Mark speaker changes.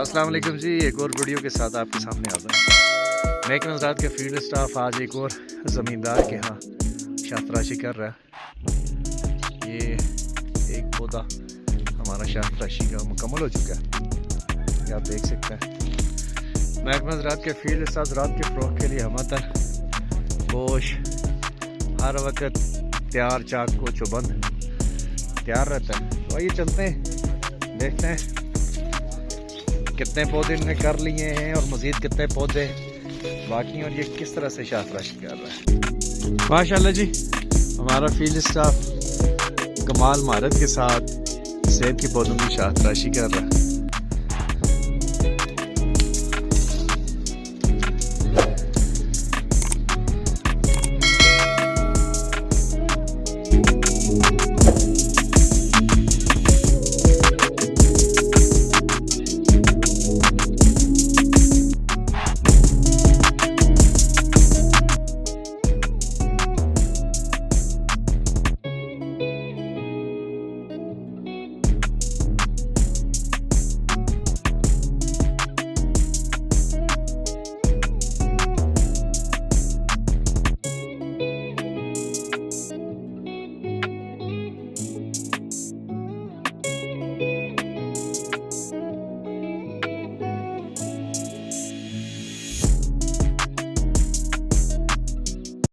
Speaker 1: अस्सलाम वालेकुम जी, एक और वीडियो के साथ आपके सामने आता है। महकमा ज़राअत के फील्ड स्टाफ आज एक और ज़मींदार के यहाँ शाहतराशी कर रहा है। ये एक पौधा हमारा शाहतराशी का मुकम्मल हो चुका है, ये आप देख सकते हैं। महकमा ज़राअत के फील्ड स्टाफ ज़राअत के फ़रोग़ के लिए हमारा गोश हर वक्त तैयार चाक को चुबंद तैयार रहता है। तो आइए चलते हैं, देखते हैं कितने पौधे इन्होंने कर लिए हैं और मज़ीद कितने पौधे बाकी, और ये किस तरह से शाहतराशी कर रहा है। माशाल्लाह जी, हमारा फील्ड स्टाफ कमाल महारत के साथ सेब के पौधों की शाहतराशी कर रहा है।